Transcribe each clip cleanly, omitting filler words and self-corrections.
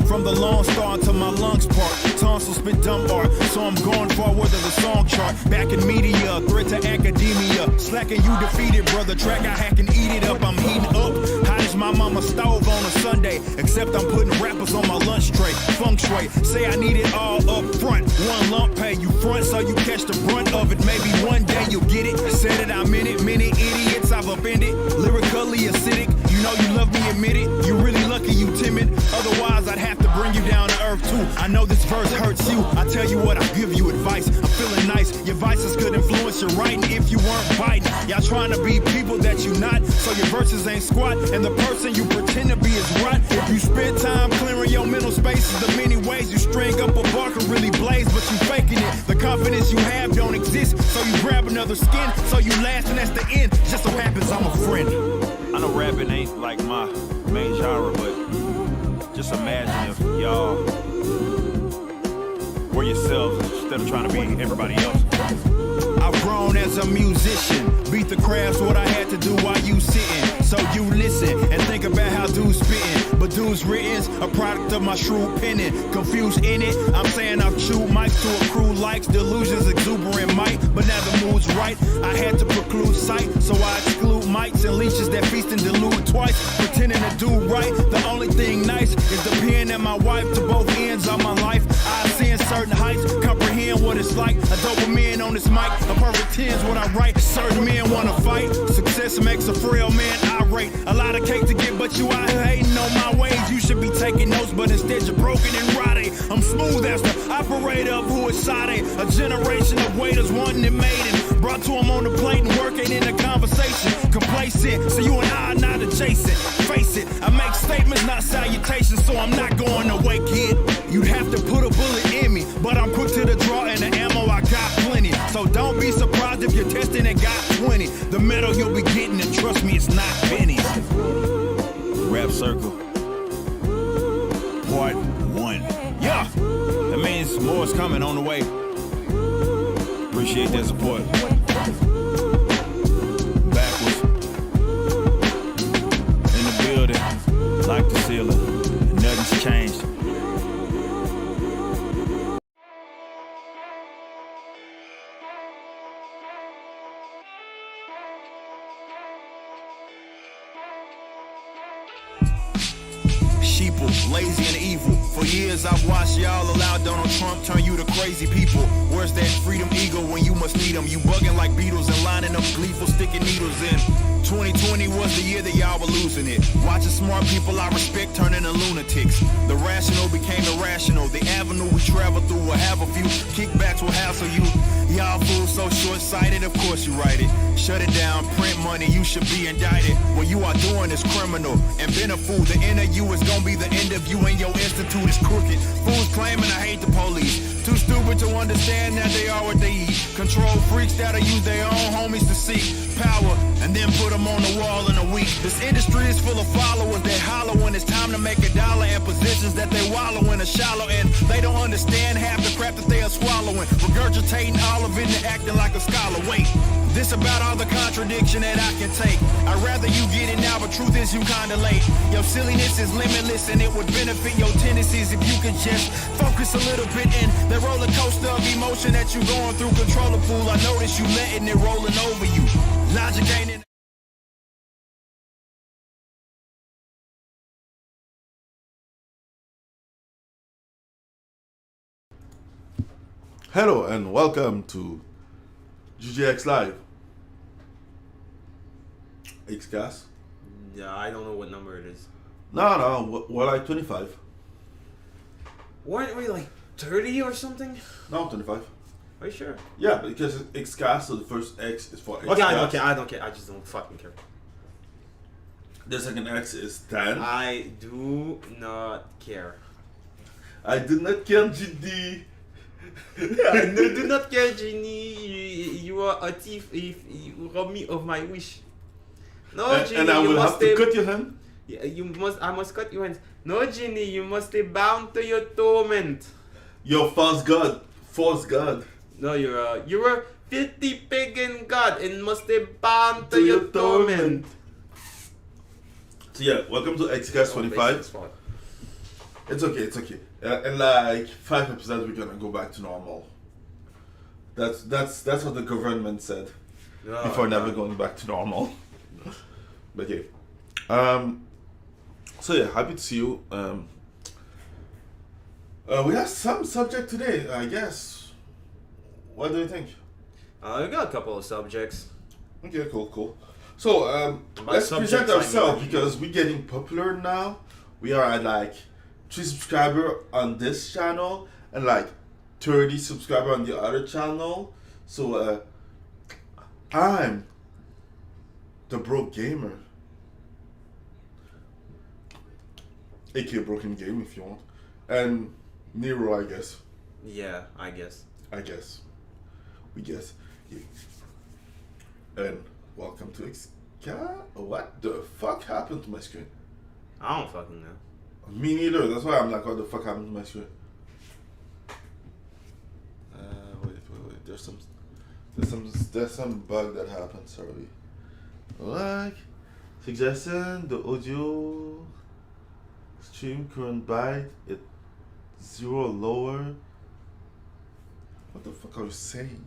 From the long star to my lungs part. Tonsils spit dumb art, so I'm going forward to the song chart. Back in media, threat to academia. Slacking you defeated, brother. Track I hack and eat it up. I'm heating up. Hot as my mama's stove on a Sunday. Except I'm putting rappers on my lunch tray. Feng shui, say I need it all up front. One lump pay you front, so you catch the brunt of it. Maybe one day you'll get it. Said it, I'm in it. Many idiots I've offended. Lyrically acidic. You know you love me, admit it. You really lucky, you timid. Otherwise, I'd have to bring you down to earth too. I know this verse hurts you. I tell you what, I give you advice. I'm feeling nice. Your vices could influence your writing if you weren't biting. Y'all trying to be people that you not, so your verses ain't squat. And the person you pretend to be is right. If you spend time clearing your mental spaces, the many ways you string up a bar can really blaze, but you faking it. The confidence you have don't exist, so you grab another skin, so you last, and that's the end. Just so happens I'm a friend. I know rapping ain't like my main genre, but just imagine if y'all were yourselves instead of trying to be everybody else. I've grown as a musician, beat the craft's what I had to do while you sitting. So you listen and think about how dudes spitting. But dudes written's a product of my shrewd penning. Confused in it, I'm saying I've chewed mics to a crew likes delusions, exuberant might. But now the mood's right, I had to preclude sight. So I exclude mites and leeches that feast and delude twice. Pretending to do right, the only thing nice is the pen and my wife to both ends of my life. I ascend certain heights, comprehend what it's like. A dopamine on this mic, a perfect 10's what I write. Certain men wanna fight, success makes a frail man irate. A lot of cake to get, but you out here hating on my ways. You should be taking notes, but instead you're broken and rotted. I'm smooth as the operator of who is Sade. A generation of waiters wanting it made and brought to them on the plate and working in a conversation. Complacent, so you and I are not adjacent. Face it, I make statements, not salutations, so I'm not going away, kid. You'd have to put a bullet in me, but I'm quick to the draw and the ammo I got plenty. So don't be surprised if you're testing and got 20. The metal you'll be getting, and trust me, it's not pennies. Rap Circle, Part 1. Yeah, that means more is coming on the way. Appreciate that support. Backwards, in the building, like the ceiling, nothing's changed. Lazy and evil. For years I've watched y'all allow Donald Trump turn you to crazy people. Where's that freedom eagle when you must need them? You bugging like beetles and lining up gleeful sticking needles in. 2020 was the year that y'all were losing it. Watching smart people I respect turn into lunatics. The rational became irrational. The avenue we travel through will have a few kickbacks will hassle you. Y'all fools so short-sighted, of course you write it. Shut it down, print money, you should be indicted. What you are doing is criminal, and been a fool. The end of you is gonna be the end of you, and your institute is crooked. Fools claiming I hate the police. Too stupid to understand that they are what they eat. Control freaks that'll use their own homies to seek power, and then put them on the wall in a week. This industry is full of followers that holler when it's time to make a dollar, and positions that they wallow in are shallow, and they don't understand half the crap that they are swallowing. Regurgitating all of it and acting like a scholar. Wait, this about all the contradiction that I can take. I'd rather you get it now, but truth is you kinda late. Your silliness is limitless, and it would benefit your tendencies if you could just focus a little bit in the roller coaster of emotion that you're going through. Control the pool, I notice you letting it rolling over you. Logic ain't in. Hello and welcome to GeekGateX Live. Xcast? Yeah, I don't know what number it is. No, we're like 25. Weren't we like 30 or something? No, 25. Are you sure? Yeah, because it's Xcast, so the first X is for Xcast. Okay, I don't care. I just don't fucking care. The second X is 10. I do not care. I do not care, GD. I do not care, Genie. You are a thief if you rob me of my wish. No, Genie, and I will you have must to cut your hand? Yeah, I must cut your hands. No, Genie, you must stay bound to your torment. You're false god. False god. No, you're a filthy pagan god and must stay bound to your torment. So yeah, welcome to Xcast 25. It's okay. It's okay. In like 5 episodes, we're gonna go back to normal. That's what the government said before never going back to normal. But yeah. So yeah, happy to see you. We have some subject today, I guess. What do you think? We got a couple of subjects. Okay, cool. So let's present ourselves because we're getting popular now. We are at like 3 subscribers on this channel and like 30 subscribers on the other channel. So I'm the broke gamer, aka Broken Game if you want, and Nero, I guess. Yeah, I guess. We guess. Yeah. And welcome to Xcast. What the fuck happened to my screen? I don't fucking know. Me neither. That's why I'm like, what the fuck happened to my screen? Wait. There's some bug that happened. Sorry. Like suggestion: the audio stream current byte it 0 lower. What the fuck are you saying?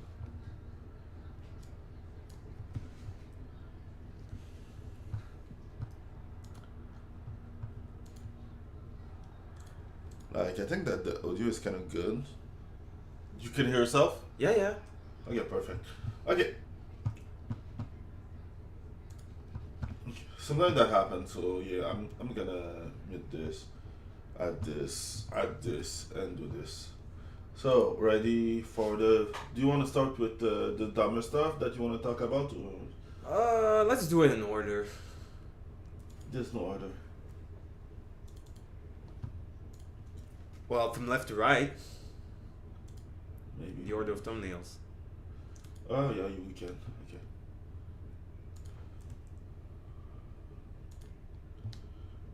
Like, I think that the audio is kind of good. You can hear yourself? Yeah. Okay, perfect. Okay. Sometimes that happens, so yeah, I'm gonna mute this, add this, and do this. So, ready for the... Do you want to start with the dumber stuff that you want to talk about? Or? Let's do it in order. There's no order. Well, from left to right. Maybe. The order of thumbnails. Oh, yeah, we can.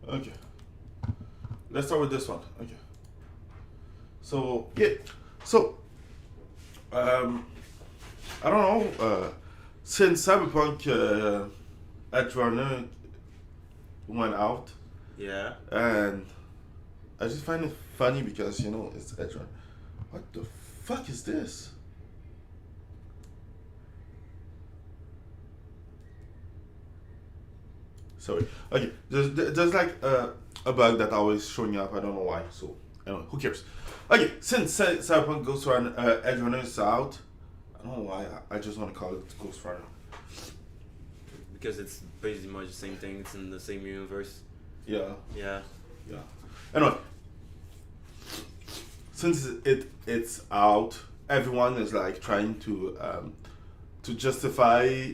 Okay. Let's start with this one. Okay. So, yeah. So, I don't know. Since cyberpunk edgerunner went out, Yeah. and I just find it funny because, you know, it's edgerunner. What the fuck is this? Sorry. Okay. There's like a bug that always showing up. I don't know why. So anyway, who cares? Okay. Since Cyberpunk Ghost Runner edgerunner is out, I don't know why. I just want to call it Ghost Runner. Because it's pretty much the same thing. It's in the same universe. Yeah. Yeah. Anyway, since it's out, everyone is like trying to justify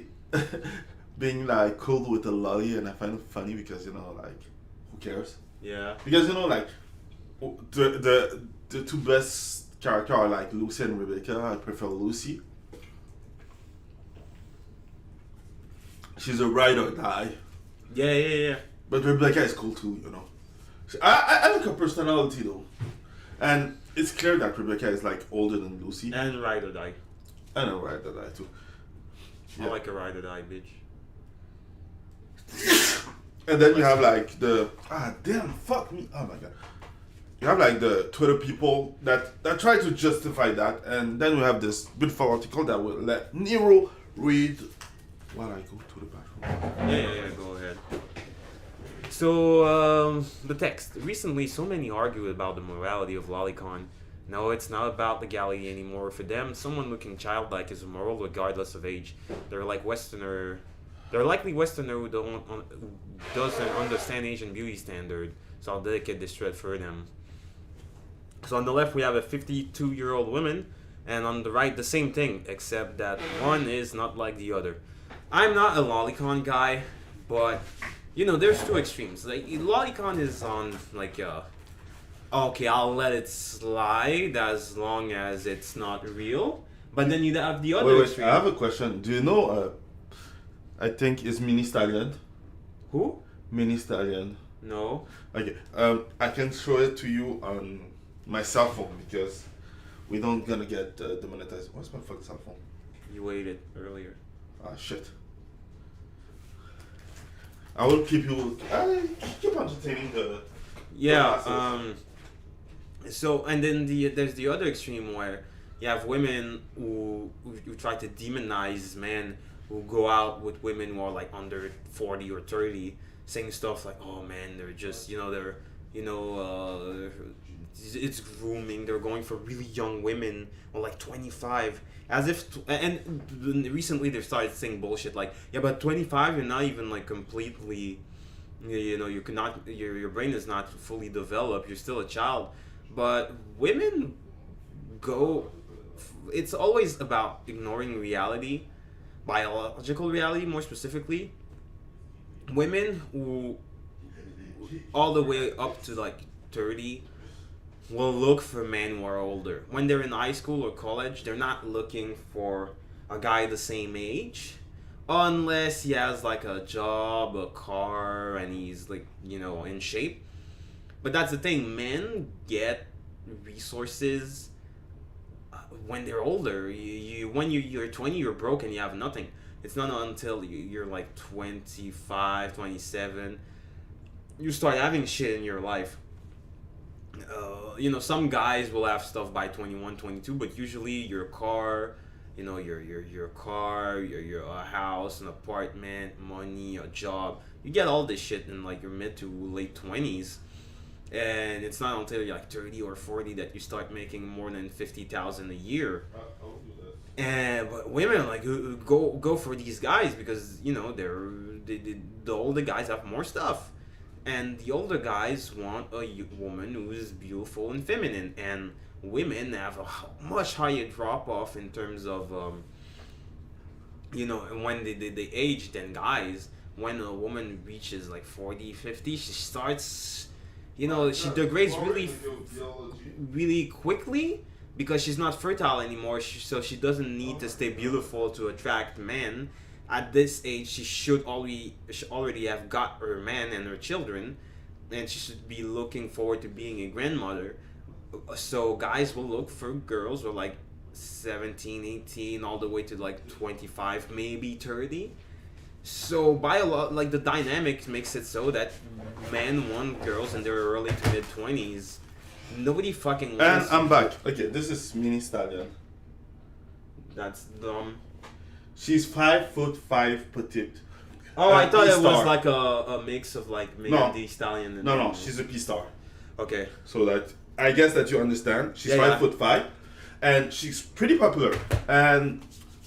being like cool with a lolly, and I find it funny because, you know, like, who cares? Yeah. Because, you know, like, the two best characters are like Lucy and Rebecca. I prefer Lucy. She's a ride or die. Yeah. But Rebecca is cool too, you know. I like her personality though. And it's clear that Rebecca is like older than Lucy. And ride or die. I know ride or die too. I like a ride or die, bitch. And then you have like fuck me. Oh my god. You have like the Twitter people that try to justify that, and then we have this beautiful article that will let Nero read while I go to the bathroom. Yeah, go ahead. So, the text. Recently, so many argue about the morality of lolicon. No, it's not about legality anymore. For them, someone looking childlike is immoral regardless of age. They're likely Westerner who doesn't understand Asian beauty standard. So I'll dedicate this thread for them. So on the left, we have a 52-year-old woman, and on the right, the same thing, except that one is not like the other. I'm not a lolicon guy, but, you know, there's two extremes. Like, lolicon is on, like, okay, I'll let it slide as long as it's not real. But then you have the other extreme. I have a question. Do you know, I think it's Mini Stallion? Who? Mini Stallion. No. Okay, I can show it to you on my cell phone because we don't gonna get demonetized. What's my fucking cell phone? You waited earlier. Ah, shit. I will keep you. I keep entertaining the. Yeah. So, and then there's the other extreme where you have women who try to demonize men who go out with women who are like under 40 or 30, saying stuff like, "Oh man, they're just they're it's grooming. They're going for really young women or like 25." As if, and recently they started saying bullshit like, "Yeah, but 25, you're not even like completely, you cannot, your brain is not fully developed. You're still a child." But women go. It's always about ignoring reality, biological reality more specifically. Women who all the way up to like 30 will look for men who are older. When they're in high school or college, they're not looking for a guy the same age. Unless he has like a job, a car, and he's like, in shape. But that's the thing, men get resources when they're older. When you're 20, you're broke and you have nothing. It's not until you're like 25, 27, you start having shit in your life. Some guys will have stuff by 21, 22, but usually your car, your car, your house, an apartment, money, a job. You get all this shit in like your mid to late 20s. And it's not until you're like 30 or 40 that you start making more than 50,000 a year. I'll do that. But women like go for these guys because the older guys have more stuff, and the older guys want a woman who is beautiful and feminine, and women have a much higher drop off in terms of when they age than guys. When a woman reaches like 40, 50, she starts she degrades really quickly because she's not fertile anymore. So she doesn't need to stay beautiful to attract men. At this age, she should already have got her man and her children, and she should be looking forward to being a grandmother. So guys will look for girls who are like 17, 18, all the way to like 25, maybe 30. So by a lot, like the dynamic makes it so that men want girls in their early to mid 20s. Nobody fucking wants. And I'm back. Okay, this is Mini Stallion. That's dumb. She's 5'5" petite. Oh, I thought it was like a mix of like Megan Thee Stallion and No, she's a P-star. Okay. So that I guess that you understand. She's 5'5", and she's pretty popular. And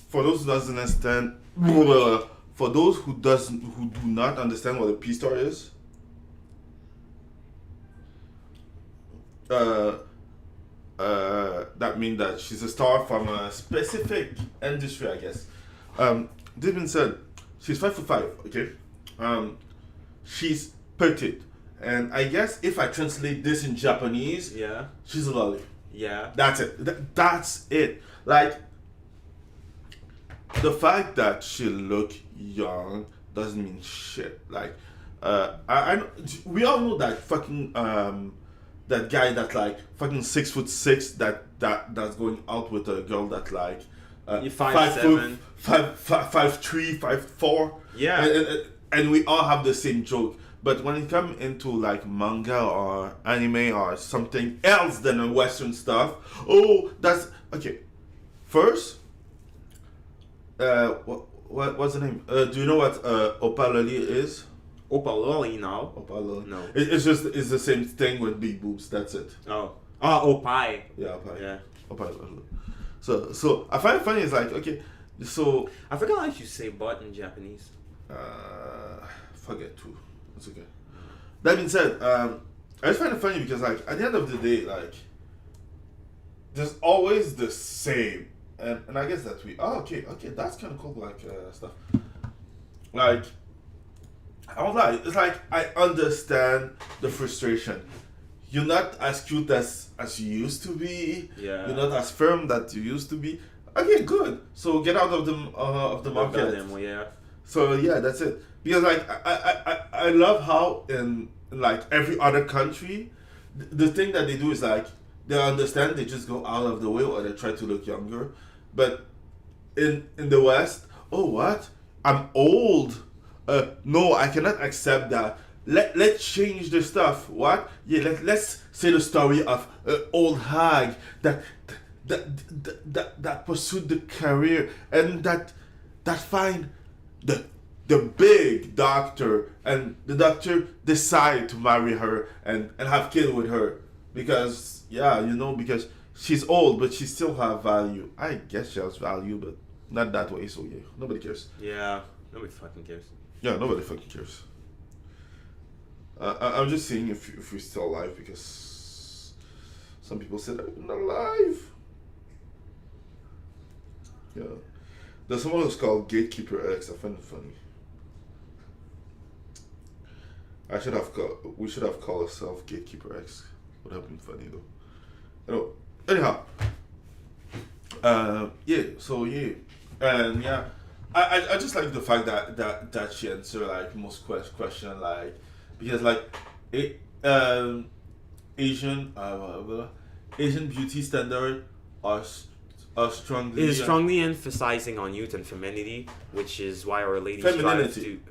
for those who doesn't understand, for those who do not understand what a P-star is, that means that she's a star from a specific industry, I guess. This being said, she's 5'5", okay? She's petite. And I guess if I translate this in Japanese, she's a lolly. Yeah. That's it. That's it. Like, the fact that she look young doesn't mean shit. Like, we all know that fucking that guy that like fucking 6'6" that's going out with a girl that like 5'7", 5'3", 5'4". Yeah. And we all have the same joke. But when it comes into like manga or anime or something else than a Western stuff, that's okay. First, what's the name? Do you know what Opaloli is? Opaloli now? Opaloli. No. It's the same thing with big boobs. That's it. Opai. Yeah, Opai. Yeah. Opaloli. So I find it funny. It's like, okay, so I forgot how you say butt in Japanese. Forget too. It's okay. That being said, I just find it funny because like at the end of the day, like there's always the same, and I guess that okay, that's kind of cool, like stuff. Like I won't lie, it's like I understand the frustration. You're not as cute as you used to be. Yeah. You're not as firm that you used to be. Okay, good. So get out of the market. Yeah. So yeah, that's it. Because like I love how in like every other country, the thing that they do is like they understand, they just go out of the way or they try to look younger. But in the West, oh what? I'm old. No, I cannot accept that. let's change the stuff. What? Yeah, let's say the story of an old hag that pursued the career and that find the big doctor, and the doctor decide to marry her and have kids with her because because she's old but she still have value. I guess she has value, but not that way. So yeah, nobody cares. Yeah, nobody fucking cares. Yeah, nobody fucking cares. I'm just seeing if we're still alive because some people said I'm not alive. Yeah. There's someone who's called GatekeeperX. I find it funny. We should have called ourselves GatekeeperX. Would have been funny though. Anyhow. And yeah. I just like the fact that she answered like most question like because like Asian beauty standard are strongly emphasizing on youth and femininity, which is why our ladies femininity,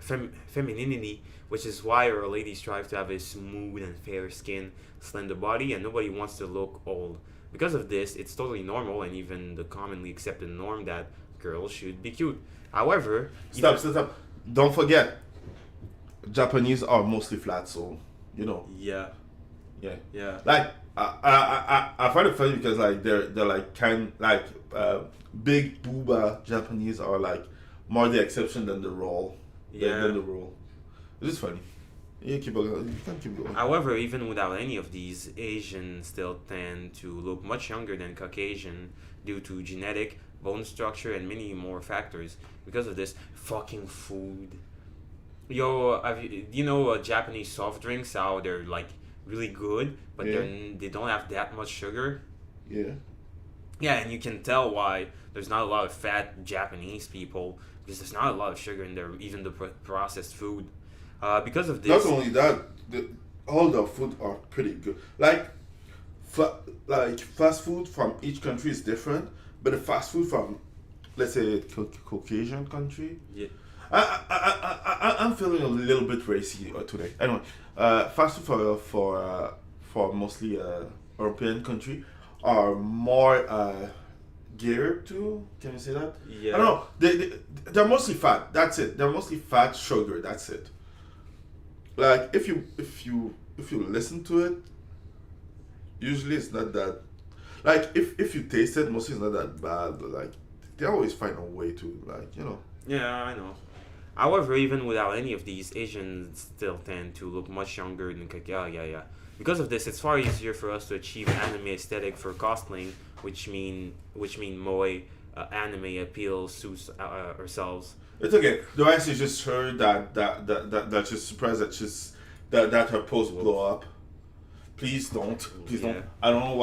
which is why our ladies strive to have a smooth and fair skin, slender body, and nobody wants to look old. Because of this, it's totally normal and even the commonly accepted norm that girls should be cute. However, stop. Don't forget, Japanese are mostly flat, so Yeah. Like I find it funny because like they're like big booba Japanese are like more the exception than the rule. Than the rule. It's just funny. You can keep going. However, even without any of these, Asians still tend to look much younger than Caucasian due to genetic, bone structure, and many more factors. Because of this, fucking food. Japanese soft drinks, how they're like really good, but they don't have that much sugar. Yeah. Yeah, and you can tell why there's not a lot of fat Japanese people because there's not a lot of sugar in there, even the processed food. Because of this. Not only that, all the food are pretty good. Like fast food from each country is different, but the fast food from, let's say, Caucasian country. Yeah. I'm feeling a little bit racy today. Anyway, fast food for mostly European country are more geared to. Can you say that? Yeah. I don't know. They're mostly fat. That's it. They're mostly fat, sugar. That's it. Like if you listen to it, usually it's not that. Like if you taste it, mostly it's not that bad. But like they always find a way to Yeah, I know. However, even without any of these, Asians still tend to look much younger than yeah. Because of this, it's far easier for us to achieve anime aesthetic for cosplaying, which mean moe anime appeals to ourselves. It's okay. The rest is just her that she's surprised that her post blow up. Please don't. I don't know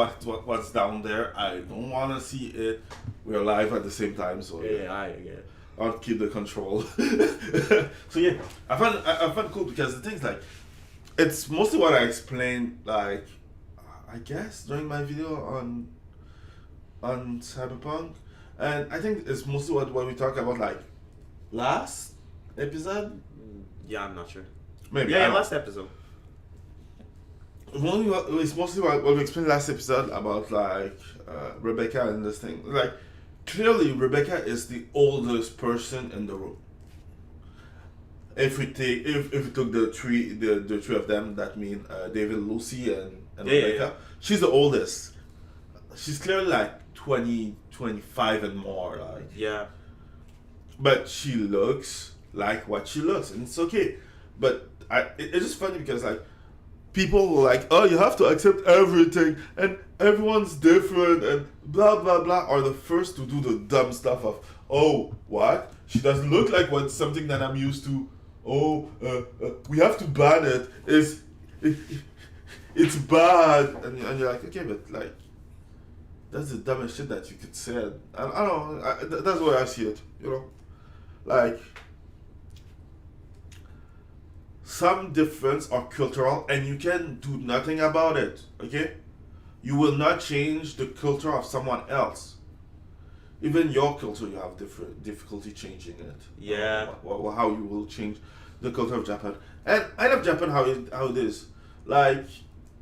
what's down there. I don't want to see it. We're live at the same time, so I get it. I'll keep the control. So yeah, I find it cool because the thing's like, it's mostly what I explained, like, I guess during my video on cyberpunk, and I think it's mostly what we talk about, like, last episode. Yeah, I'm not sure. Maybe last episode. It's mostly what we explained last episode about like Rebecca and this thing. Like clearly, Rebecca is the oldest person in the room. If we took the three of them, that mean David, Lucy, and Rebecca. She's the oldest. She's clearly like 20, 25 and more. Like but she looks like what she looks, and it's okay. But it's just funny because like people were like, oh, you have to accept everything, and everyone's different, and blah blah blah, are the first to do the dumb stuff of, oh, what? She doesn't look like something that I'm used to. Oh, we have to ban it. It's bad, and you're like, okay, but like, that's the dumbest shit that you could say. I don't know. That's the way I see it. Like. Some difference are cultural and you can do nothing about it, okay? You will not change the culture of someone else. Even your culture, you have difficulty changing it. Yeah. How you will change the culture of Japan. And I love Japan how it is. Like,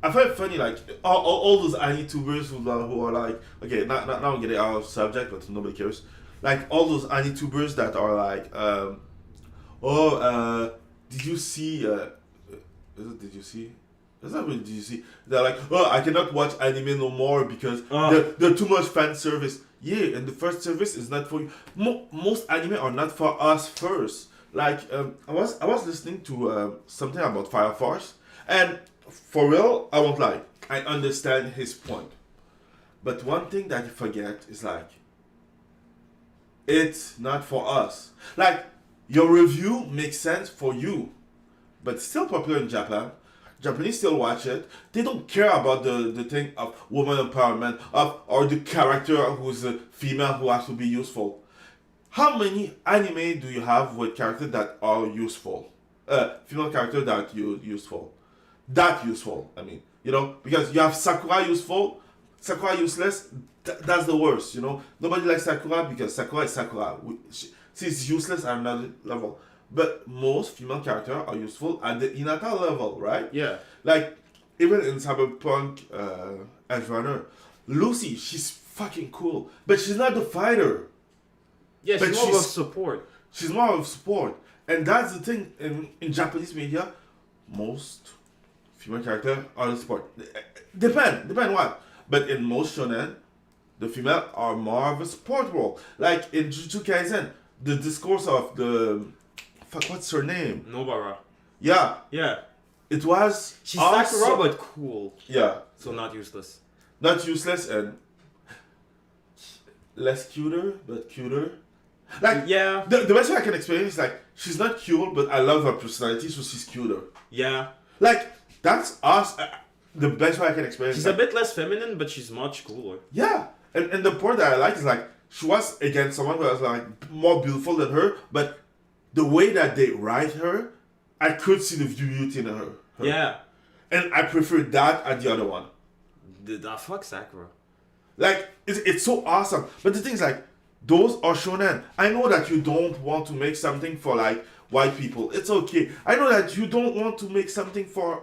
I find it funny, like, all those anime-tubers who are like, okay, now I'm getting out of subject, but nobody cares. Like, all those anime-tubers that are like, did you see, did you see? That's not really did you see. They're like, oh, I cannot watch anime no more because they're too much fan service. Yeah, and the first service is not for you. Most anime are not for us first. Like, I was listening to something about Fire Force, and for real, I won't lie, I understand his point. But one thing that you forget is like, it's not for us. Like, your review makes sense for you, but it's still popular in Japan. Japanese still watch it. They don't care about the thing of woman empowerment or the character who's a female who has to be useful. How many anime do you have with characters that are useful? Female character that useful. That useful, I mean. You know, because you have Sakura useful, Sakura useless, that's the worst, you know. Nobody likes Sakura because Sakura is Sakura. She's useless at another level. But most female characters are useful at the Hinata level, right? Yeah. Like, even in cyberpunk edgerunner, Lucy, she's fucking cool. But she's not the fighter. Yeah, but she's more of support. She's more of support. And that's the thing, in Japanese media, most female characters are the support. Depend what. But in most shonen, the female are more of a support role. Like in Jujutsu Kaisen, the discourse of the... Fuck, what's her name? Nobara. Yeah. Yeah. It was... She's Sakura, but cool. Yeah. So not useless. Not useless and... less cuter, but cuter. Like, yeah. The best way I can explain it is like, she's not cute, but I love her personality, so she's cuter. Yeah. Like, that's us. The best way I can explain it. She's like, a bit less feminine, but she's much cooler. Yeah. And the part that I like is like, she was against someone who was like more beautiful than her, but the way that they write her, I could see the beauty in her. Yeah. And I prefer that at the other one. Fuck Sakura. Like, it's so awesome. But the thing is like, those are shonen. I know that you don't want to make something for like white people. It's okay. I know that you don't want to make something for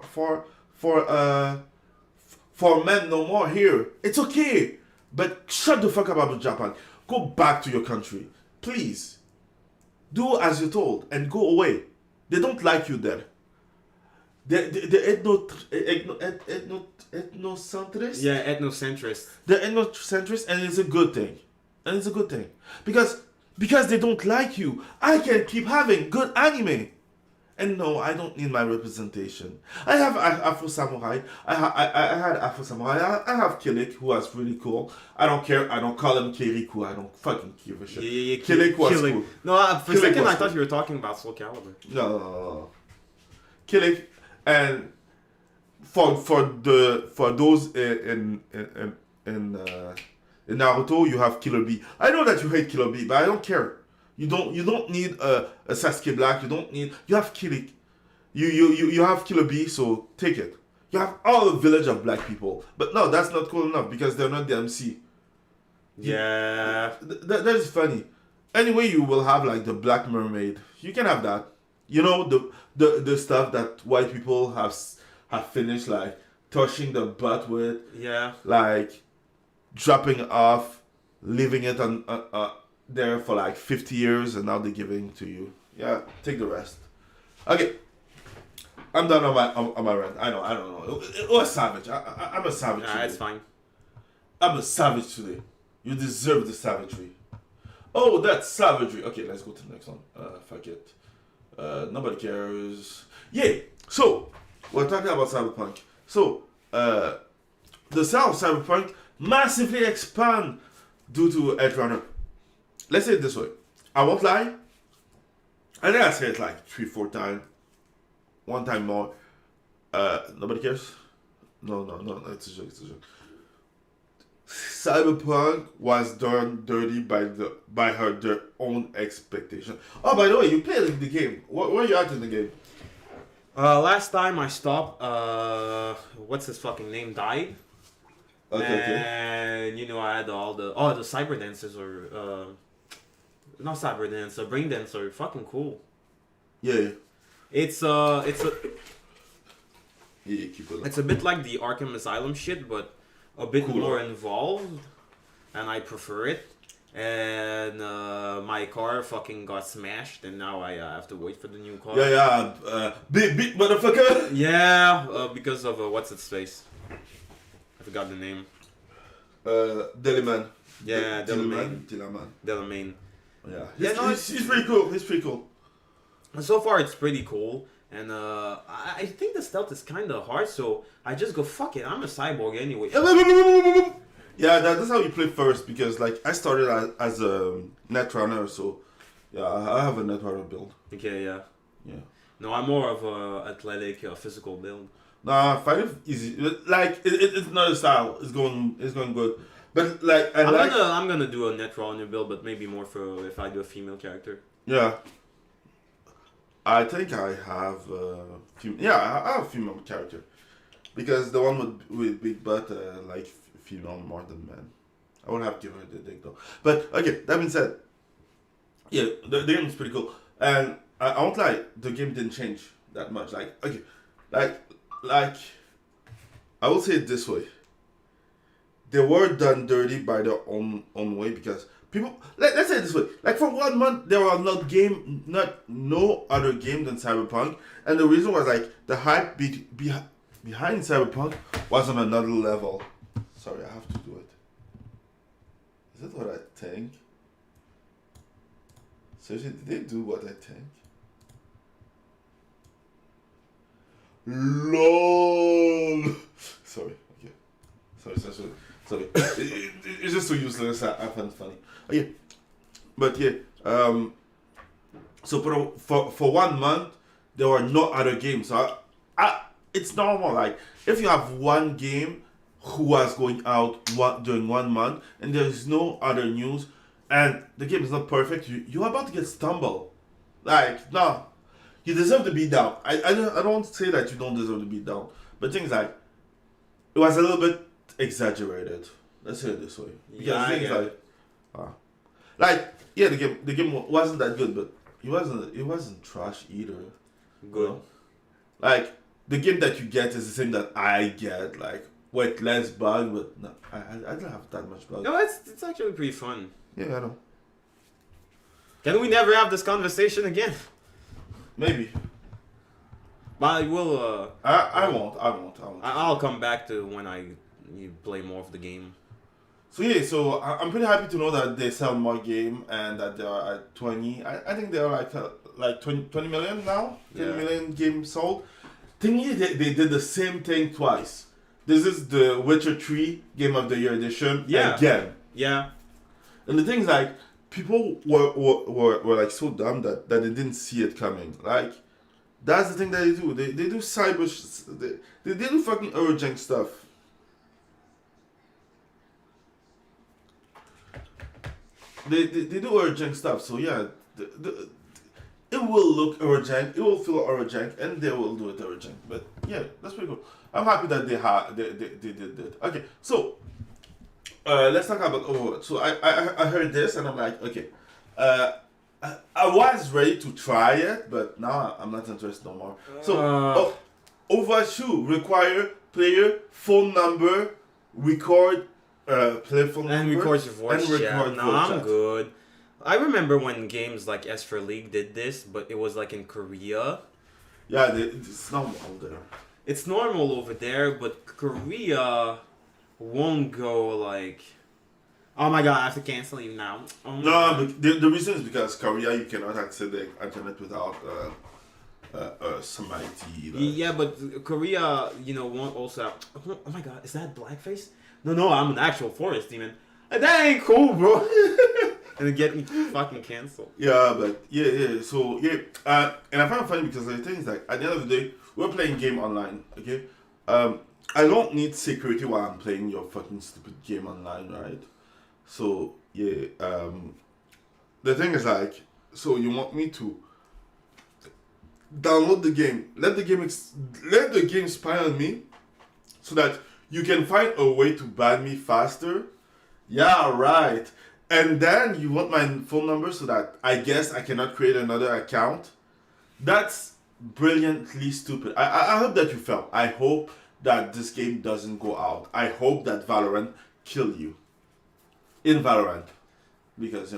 men no more here. It's okay. But shut the fuck up about Japan. Go back to your country. Please. Do as you're told and go away. They don't like you there. The ethnocentrist? Yeah, ethnocentrist. The ethnocentrist, and it's a good thing. And it's a good thing. Because they don't like you, I can keep having good anime. And no, I don't need my representation. I have Afro Samurai. I had Afro Samurai. I have Kilik, who was really cool. I don't care. I don't call him Kirikou. I don't fucking give a shit. Yeah, Kilik was cool. No, for a Kilik second I thought cool. you were talking about Soul Calibur. No. Kilik, and for those in Naruto, you have Killer Bee. I know that you hate Killer Bee, but I don't care. You don't need a Sasuke Black. You have Kilik. You have Killer Bee, so take it. You have all the village of black people. But no, that's not cool enough because they're not the MC. Yeah. That is funny. Anyway, you will have like the Black Mermaid. You can have that. You know, the stuff that white people have finished, like touching the butt with. Yeah. Like dropping off, leaving it on there for like 50 years, and now they're giving to you. Yeah, take the rest. Okay, I'm done on my rant. I don't know. It was savage. I'm a savage. Nah, today. it's fine. I'm a savage today. You deserve the savagery. Oh, that's savagery. Okay, let's go to the next one. Fuck it. Nobody cares. Yeah. So we're talking about cyberpunk. So the sale of cyberpunk massively expand due to edgerunner. Let's say it this way. I won't lie. I think I said it like 3-4 times. One time more. Nobody cares? No, it's a joke. Cyberpunk was done dirty by their own expectation. Oh, by the way, you played the game. Where are you at in the game? Last time I stopped, what's his fucking name, died. Okay. And you know, I had all the cyber dancers or not cyber dancer, brain dancer, fucking cool. Yeah. It's Yeah, keep it up. It's a bit like the Arkham Asylum shit, but a bit Cooler. more involved, and I prefer it. And my car fucking got smashed, and now I have to wait for the new car. Big motherfucker. Yeah, because of what's its face? I forgot the name. Deliman. Yeah, Delamain. Delamain. Yeah. Yeah, no, He's pretty cool. He's pretty cool. So far, it's pretty cool, and I think the stealth is kind of hard. So I just go fuck it. I'm a cyborg anyway. Yeah, that's how you play first because like I started as a netrunner, so yeah, I have a netrunner build. Okay, yeah. Yeah. No, I'm more of a athletic, physical build. Nah, fight is easy. Like it's not a style. It's going good. But like I'm gonna do a netrunner build, but maybe more for if I do a female character. Yeah. I think I have I have a female character because the one with big butt like female more than men. I would have given her the dick though. But okay, that being said, yeah, the game is pretty cool, and I won't lie, the game didn't change that much. Like okay, like I will say it this way. They were done dirty by their own way because people. Let's say it this way. Like for 1 month, there was no other game than Cyberpunk, and the reason was like the hype behind Cyberpunk was on another level. Sorry, I have to do it. Is that what I think? Seriously, did they do what I think? LOL. Sorry. Okay. Sorry. It's just so useless. I find it funny. Okay. But yeah. So for 1 month, there were no other games. So it's normal. Like if you have one game who was going out during 1 month and there is no other news and the game is not perfect, you're about to get stumbled. Like no, you deserve to be down. I don't say that you don't deserve to be down, but things like it was a little bit exaggerated. Let's say it this way. Because Yeah, I things get like yeah, the game wasn't that good, but it wasn't trash either. Good. You know? Like the game that you get is the same that I get, like with less bug, but no, I don't have that much bug. No, it's actually pretty fun. Yeah, I know. Can we never have this conversation again? Maybe. But I will. I won't. I'll come back to when you play more of the game. So yeah, so I'm pretty happy to know that they sell more game and that they are at 20. I think they are like 20 million now. 20 Yeah. million games sold. Thingy, they did the same thing twice. This is the Witcher 3 Game of the Year edition again. Yeah. And the thing is, like, people were like so dumb that they didn't see it coming. Like, that's the thing that they do. They do they do fucking urgent stuff. They do urgent stuff. So yeah, it will look urgent, it will feel urgent, and they will do it urgent. But yeah, that's pretty cool. I'm happy that they did that. Okay, so let's talk about Overwatch. So I heard this and I'm like, okay, I was ready to try it, but now I'm not interested no more. So Overwatch 2 require player phone number, record player phone And number, record your voice and chat. record No, voice I'm chat. good. I remember when games like S for League did this, but it was like in Korea. Yeah, it's normal there. It's normal over there, but Korea won't go like, oh my god, I have to cancel you now. Oh my No, God. but the reason is because Korea, you cannot access the internet without some IT. Yeah, but Korea, won't also have, oh my god, is that blackface? No, I'm an actual forest demon. That ain't cool, bro. And then get me fucking canceled. Yeah, but yeah. So yeah, and I find it funny because the thing is like at the end of the day, we're playing game online, okay? I don't need security while I'm playing your fucking stupid game online, right? So yeah, the thing is like, so you want me to download the game, let the game spy on me, so that you can find a way to ban me faster? Yeah, right. And then you want my phone number so that I guess I cannot create another account? That's brilliantly stupid. I hope that you felt. I hope that this game doesn't go out. I hope that Valorant kill you in Valorant, because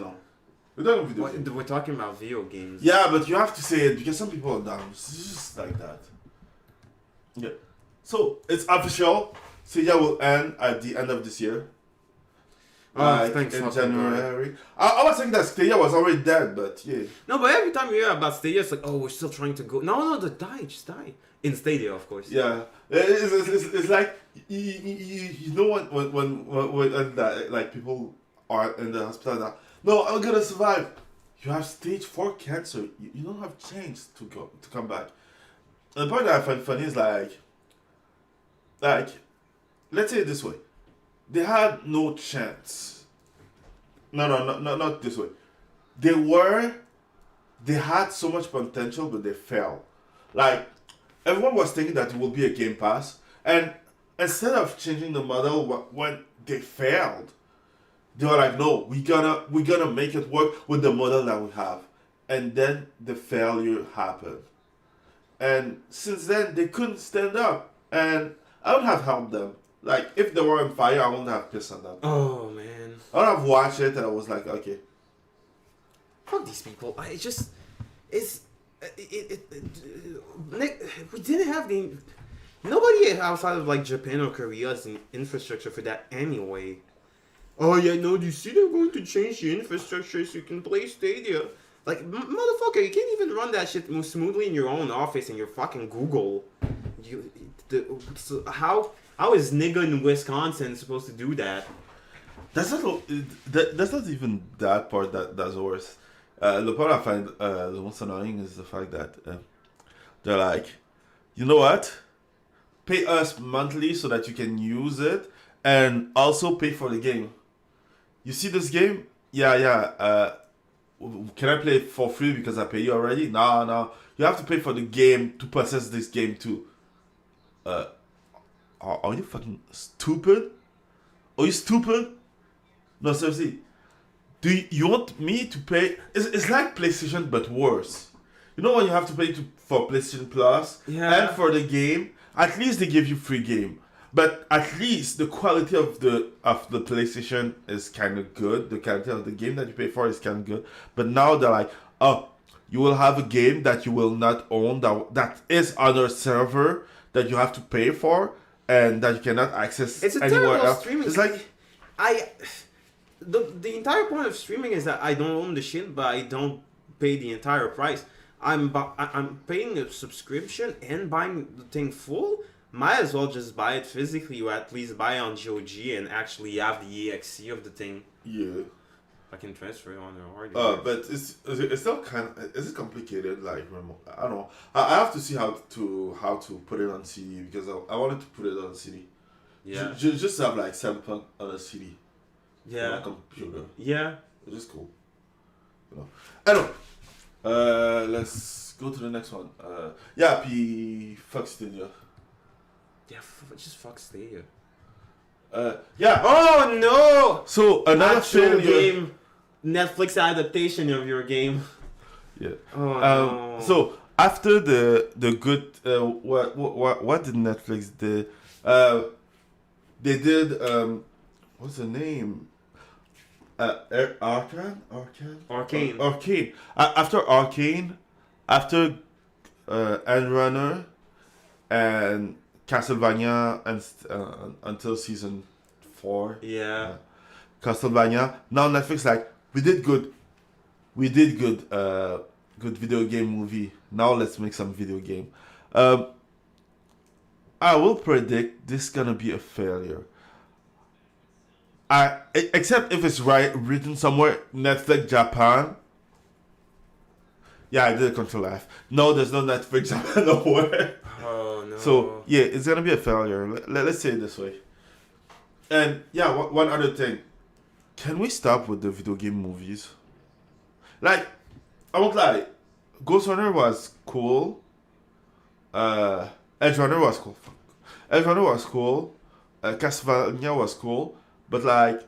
We're talking about video games. Yeah, but you have to say it because some people are dumb. It's just like that. Yeah. So it's official. Stadia will end at the end of this year. Thanks in for January. I was thinking that Stadia was already dead, but yeah. No, but every time you hear about Stadia, it's like, oh, we're still trying to go. No, just die. In Stadia, of course. Yeah, it's like you know when that, like people are in the hospital now. No, I'm gonna survive. You have stage 4 cancer. You don't have chance to come back. And the part that I find funny is like let's say it this way. They had no chance. No, not this way. They had so much potential, but they failed. Like, everyone was thinking that it will be a Game Pass, and instead of changing the model when they failed, they were like, no, we're gonna make it work with the model that we have. And then the failure happened. And since then, they couldn't stand up. And I would have helped them. Like, if they were on fire, I wouldn't have pissed on them. Oh, man. I would have watched it and I was like, okay. Fuck these people. We didn't have nobody outside of like Japan or Korea has an infrastructure for that anyway. Oh yeah, no, do you see they're going to change the infrastructure so you can play Stadia? Like, motherfucker, you can't even run that shit smoothly in your own office in your fucking Google. So how is nigga in Wisconsin supposed to do that? That's not even that part that's worse. The part I find the most annoying is the fact that they're like, you know what? Pay us monthly so that you can use it, and also pay for the game. You see this game? Yeah. Can I play it for free because I pay you already? No. You have to pay for the game to possess this game too. Are you fucking stupid? Are you stupid? No, seriously. Do you want me to pay? It's like PlayStation, but worse. You know when you have to pay for PlayStation Plus and for the game, at least they give you free game. But at least the quality of the PlayStation is kind of good. The quality of the game that you pay for is kind of good. But now they're like, oh, you will have a game that you will not own that is on a server that you have to pay for and that you cannot access anywhere else. Streaming. It's like the entire point of streaming is that I don't own the shit, but I don't pay the entire price. I'm paying a subscription and buying the thing full. Might as well just buy it physically, or at least buy it on GOG and actually have the EXE of the thing. Yeah. I can transfer it on the hard. But it's still kind of, is it complicated? Like, I don't know. I have to see how to put it on CD because I wanted to put it on CD. Yeah. Just have like Cyberpunk on a CD. Yeah. On a computer. Yeah. Which is cool. You know. Anyway, let's go to the next one. Fuck Stadia. Yeah, just fuck Stadia. Yeah. Oh no! So another failure. Game, Netflix adaptation of your game. Yeah. Oh no. So after the good what did Netflix do? They did what's the name? Arcane. After Arcane, after Edgerunners and Castlevania and until season 4. Yeah. Castlevania. Now Netflix like we did good video game movie. Now let's make some video game. I will predict this is gonna be a failure. Except if it's written somewhere Netflix Japan. Yeah, I did a control F. No, there's no Netflix Japan nowhere. Oh no. So yeah, it's gonna be a failure. Let's say it this way. And yeah, one other thing. Can we stop with the video game movies? Like, I won't lie. Ghost Runner was cool. Edgerunner was cool. Edgerunner was cool. Castlevania was cool. But like,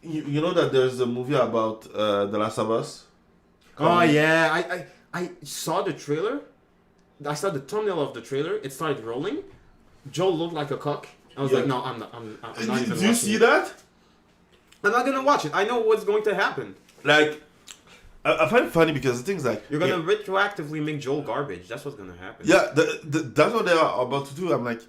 you know that there's a movie about The Last of Us? Oh yeah, I saw the trailer. I saw the thumbnail of the trailer. It started rolling. Joel looked like a cock. I was like, no, I'm not even watching Do you see it. that? I'm not gonna watch it. I know what's going to happen. Like, I find it funny because the thing's like... You're gonna retroactively make Joel garbage. That's what's gonna happen. Yeah, that's what they are about to do. I'm like...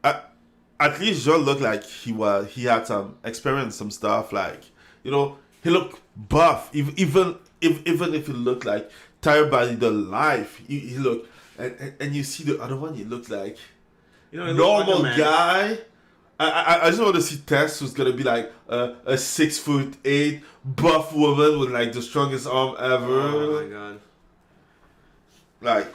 at least Joel looked like he had some experience, some stuff. Like, you know, he looked buff. Even if he looked like tired by the life, he looked... And you see the other one, he looked like... You know, normal like guy. I just want to see Tess, who's gonna be like a 6'8" buff woman with like the strongest arm ever. Oh my god!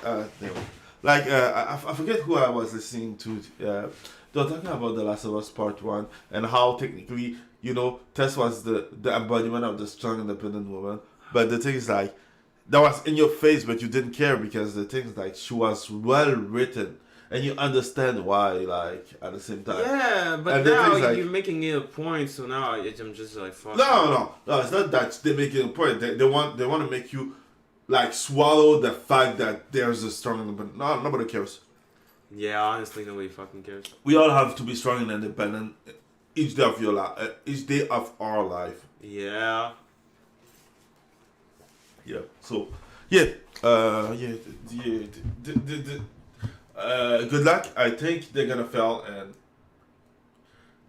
I forget who I was listening to. They were talking about The Last of Us Part 1 and how technically, you know, Tess was the embodiment of the strong, independent woman. But the thing is like, that was in your face, but you didn't care because the thing is like, she was well written. And you understand why, like, at the same time. Yeah, but and now like, you're making it a point, so now I'm just like, fuck. No, it's not that they're making a point. They want to make you, like, swallow the fact that there's a strong independent. No, nobody cares. Yeah, honestly, nobody fucking cares. We all have to be strong and independent each day of your life, each day of our life. Yeah. Yeah. So, yeah. Good luck. I think they're gonna fail, and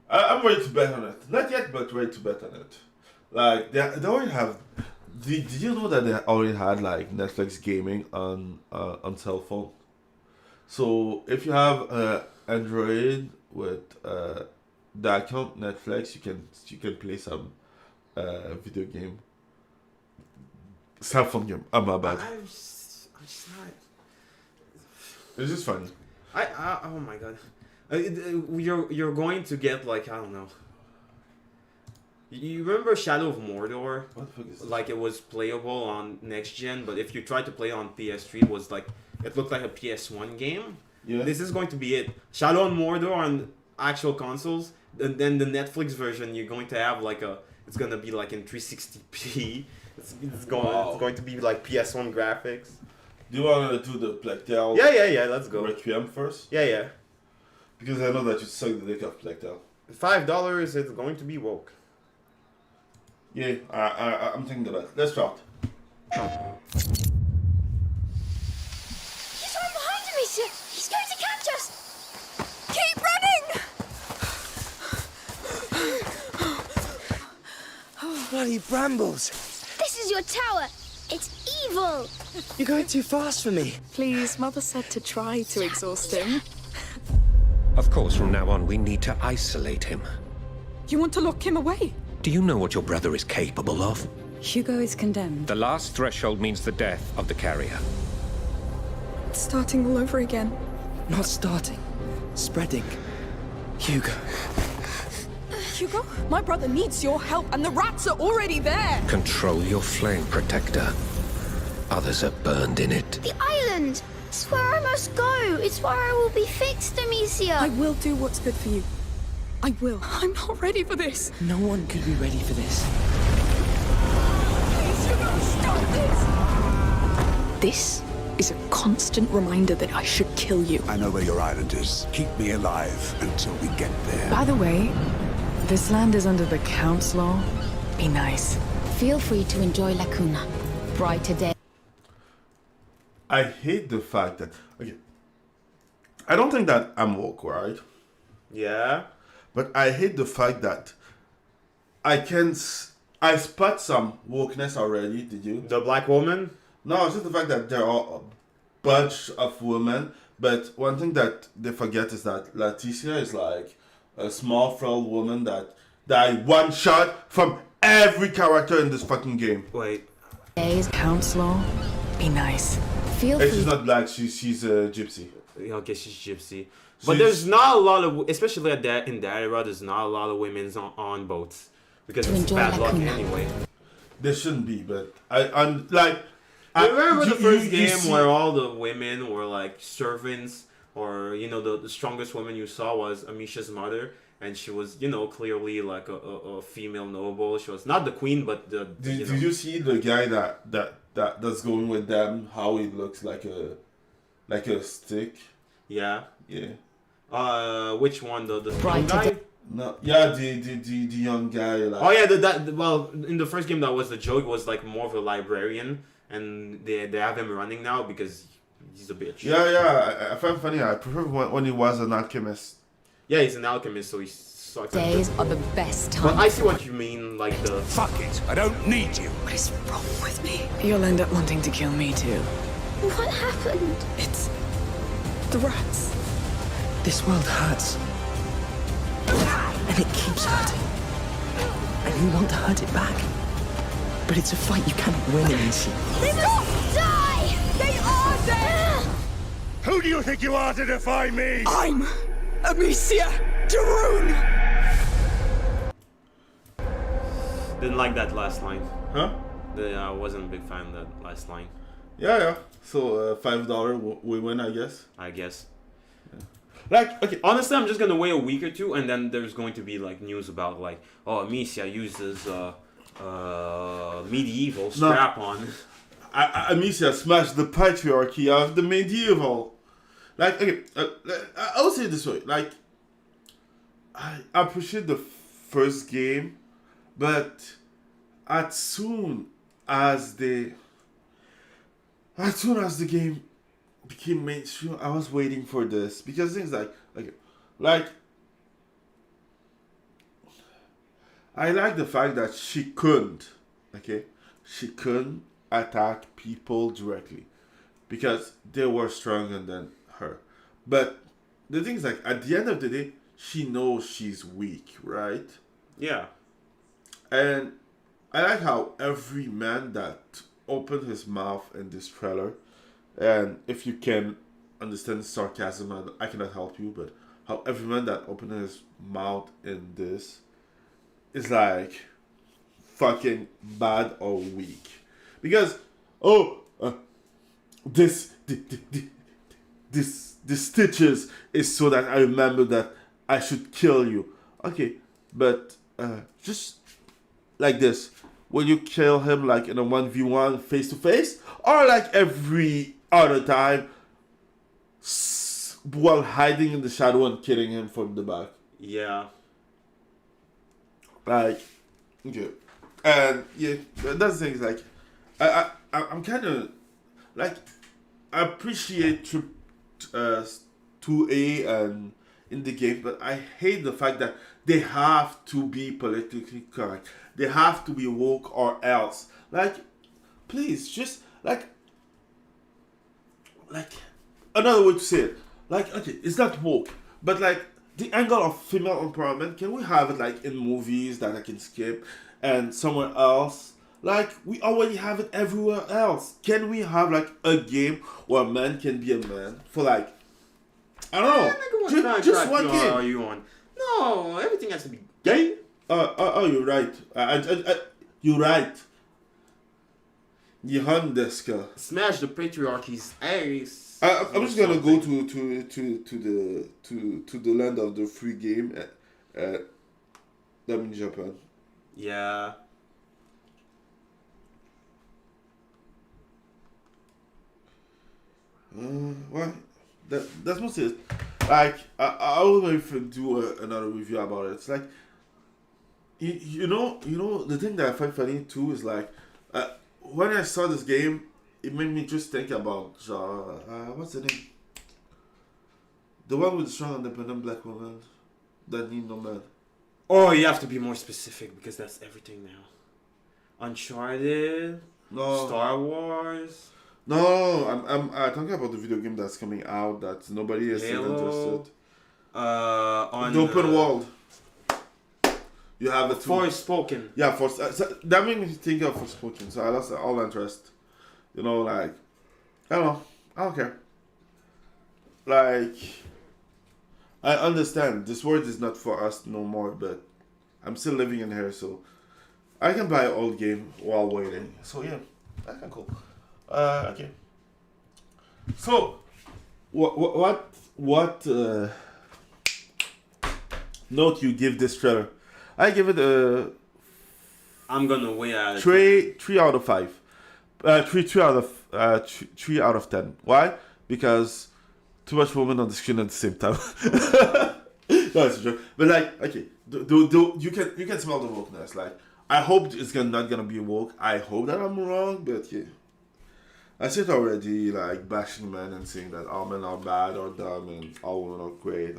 I'm ready to bet on it. Not yet, but ready to bet on it. Like they already have. Did you know that they already had like Netflix gaming on cell phone? So if you have Android with the account Netflix, you can play some video game. Cell phone game. My bad. I'm just not. It's just funny. Oh my god. You're going to get like, I don't know. You remember Shadow of Mordor? What the fuck is this? Like it was playable on next gen, but if you tried to play on PS3, it looked like a PS1 game. Yeah. This is going to be it. Shadow of Mordor on actual consoles, and then the Netflix version you're going to have it's gonna be like in 360p. It's going to be like PS1 graphics. Do you want to do the Black Tail? Yeah, let's go. Requiem first? Yeah. Because I know that you suck the dick of Black Tail. $5 is going to be woke. Yeah, I'm thinking of that. Let's start. He's right behind him, Monsieur! He's going to catch us! Keep running! Bloody brambles! This is your tower! It's evil! You're going too fast for me. Please, Mother said to try to exhaust him. Of course, from now on, we need to isolate him. You want to lock him away? Do you know what your brother is capable of? Hugo is condemned. The last threshold means the death of the carrier. It's starting all over again. Not starting. Spreading. Hugo. Hugo, my brother needs your help, and the rats are already there. Control your flame, Protector. Others are burned in it. The island! It's where I must go! It's where I will be fixed, Amicia! I will do what's good for you. I will. I'm not ready for this. No one could be ready for this. Please, Hugo, stop this! This is a constant reminder that I should kill you. I know where your island is. Keep me alive until we get there. By the way, this land is under the Count's law. Be nice. Feel free to enjoy La Cuna. Brighter day. I hate the fact that... Okay. I don't think that I'm woke, right? Yeah. But I hate the fact that I spot some wokeness already, did you? The black woman? No, it's just the fact that there are a bunch of women, but one thing that they forget is that Leticia is like a small, frail woman that died one shot from every character in this fucking game. Wait. Count's law. Be nice. Feel And free. she's not black, she's a gypsy. Okay, she's gypsy. But there's not a lot of, especially in that era, there's not a lot of women on boats. Because To it's enjoy bad La luck Cuna. anyway. There shouldn't be, but Remember the first game see- where all the women were like servants, or the strongest woman you saw was Amisha's mother, and she was clearly like a female noble. She was not the queen, but the. Did you see the guy that's going with them? How he looks like like a stick. Yeah. Yeah. Which one? The Right, guy? No. Yeah, the young guy. Like. Oh yeah, well, in the first game that was the joke was like more of a librarian, and they have him running now because he's a bitch. Yeah. I find it funny. I prefer when he was an alchemist. Yeah, he's an alchemist, so he sucks. Days are the best But time. I see what you mean, like the. Fuck it, I don't need you. What is wrong with me? You'll end up wanting to kill me too. What happened? It's the rats. This world hurts. And it keeps hurting. And you want to hurt it back. But it's a fight you cannot win, Amicia. Die! They are there! Who do you think you are to defy me? I'm Amicia Daroon! Didn't like that last line. Huh? I wasn't a big fan of that last line. Yeah. So $5 we win, I guess. I guess. Like, okay. Honestly, I'm just gonna wait a week or two, and then there's going to be like news about like, oh, Amicia uses medieval strap-on. Amicia smashed the patriarchy of the medieval. Like, okay, I would say it this way. Like, I appreciate the first game, but as soon as the game became mainstream, I was waiting for this because things like I like the fact that she couldn't attack people directly because they were stronger than her. But the thing is, like, at the end of the day, she knows she's weak, right? Yeah. And I like how every man that opened his mouth in this trailer, and if you can understand sarcasm, I cannot help you, but how every man that opened his mouth in this is like fucking bad or weak. Because, this stitches is so that I remember that I should kill you. Okay, but just like this. Will you kill him like in a 1v1 face to face? Or like every other time while hiding in the shadow and killing him from the back? Yeah. Like, okay. And yeah, that's the thing. Like, I'm kind of like, I appreciate 2A and in the game, but I hate the fact that they have to be politically correct. They have to be woke or else. Like, please, just like another way to say it. Like, okay, it's not woke, but like the angle of female empowerment, can we have it like in movies that I can skip and somewhere else? Like, we already have it everywhere else. Can we have like a game where a man can be a man for like, I don't know, just one game? Are you on? No, everything has to be gay. You're right. You're right. Jihandeska. Smash the patriarchy's ass. I'm just gonna go to the land of the free game. That means Japan. Yeah. Well, that's mostly it. Like, I will maybe do another review about it. It's like, you know, the thing that I find funny too is like, when I saw this game, it made me just think about, what's the name? The one with the strong, independent black woman that need no man. Oh, you have to be more specific because that's everything now. Uncharted. No. Star Wars. No, I'm talking about the video game that's coming out that nobody is still interested. On the open world. You have it too. Forspoken. Yeah, so that made me think of Forspoken. So I lost all interest. You know, like, I don't know. I don't care. Like, I understand this world is not for us no more, but I'm still living in here, so I can buy an old game while waiting. So yeah, that's kind of cool. Okay. So, what note you give this trailer? I give it a. I'm gonna wait at 3 out of 5. 3 out of 10. Why? because too much women on the screen at the same time. No, it's a joke. But like, okay, you can smell the wokeness. Like, I hope it's not gonna be woke. I hope that I'm wrong, but yeah. I see it already, like, bashing men and saying that all men are bad or dumb and all women are great.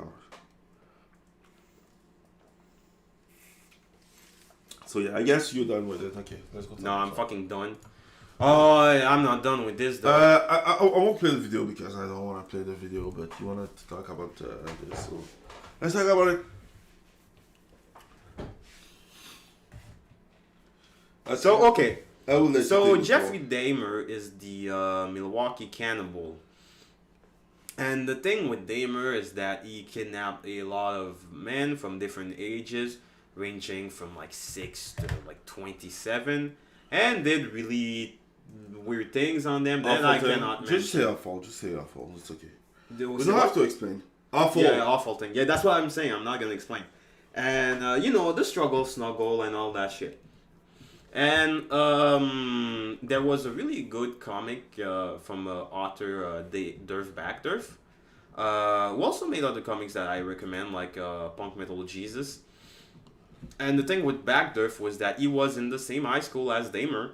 So yeah, I guess you're done with it. Okay, let's go. No, I'm fucking done. Oh, I'm not done with this though. I won't play the video because I don't want to play the video, but you wanted to talk about this, so let's talk about it. So okay. I will let So you Jeffrey Dahmer is the Milwaukee cannibal. And the thing with Dahmer is that he kidnapped a lot of men from different ages, ranging from like 6 to like 27, and did really weird things on them that I cannot mention. Just say awful. It's okay. We don't what? have to explain. Awful. Yeah, awful thing. Yeah, that's what I'm saying. I'm not gonna explain. And the struggle, snuggle, and all that shit. And there was a really good comic from author Durf Backdurf, who also made other comics that I recommend, like Punk Metal Jesus. And the thing with Backdurf was that he was in the same high school as Dahmer,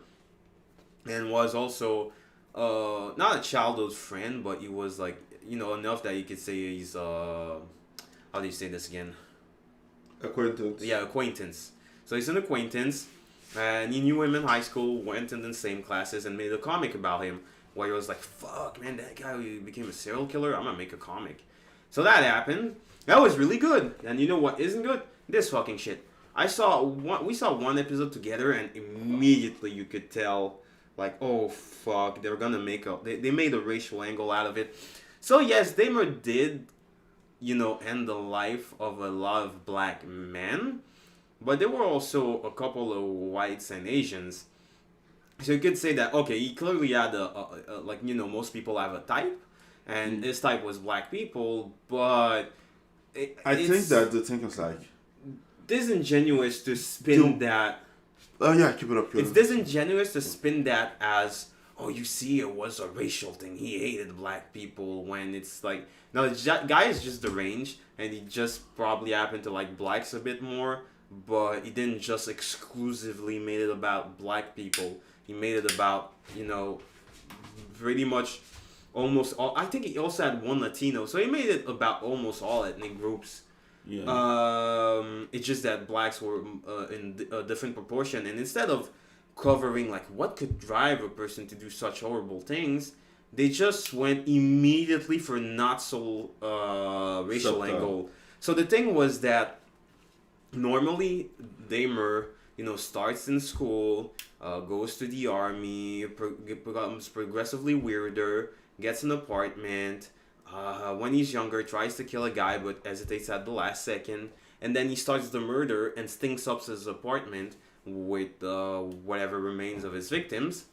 and was also not a childhood friend, but he was like, enough that you could say he's how do you say this again? Acquaintance. Yeah, acquaintance. So he's an acquaintance. And he knew him in high school, went in the same classes, and made a comic about him where he was like, fuck, man, that guy who became a serial killer, I'm gonna make a comic. So that happened. That was really good. And you know what isn't good? This fucking shit. We saw one episode together, and immediately you could tell, like, oh, fuck, they're gonna make they made a racial angle out of it. So yes, Dahmer did, end the life of a lot of black men. But there were also a couple of whites and Asians. So you could say that, okay, he clearly had most people have a type. And his type was black people, but... I think that the thing is like... disingenuous to spin that... Oh yeah, keep it up. It's disingenuous to spin that as, oh, you see, it was a racial thing. He hated black people, when it's like... No, the guy is just deranged, and he just probably happened to like blacks a bit more. But he didn't just exclusively made it about black people. He made it about, pretty much almost all. I think he also had one Latino. So he made it about almost all ethnic groups. Yeah. It's just that blacks were in a different proportion. And instead of covering, like, what could drive a person to do such horrible things, they just went immediately for not so racial angle. So the thing was that normally, Dahmer, starts in school, goes to the army, becomes progressively weirder, gets an apartment. When he's younger, tries to kill a guy but hesitates at the last second. And then he starts the murder and stinks up his apartment with whatever remains of his victims.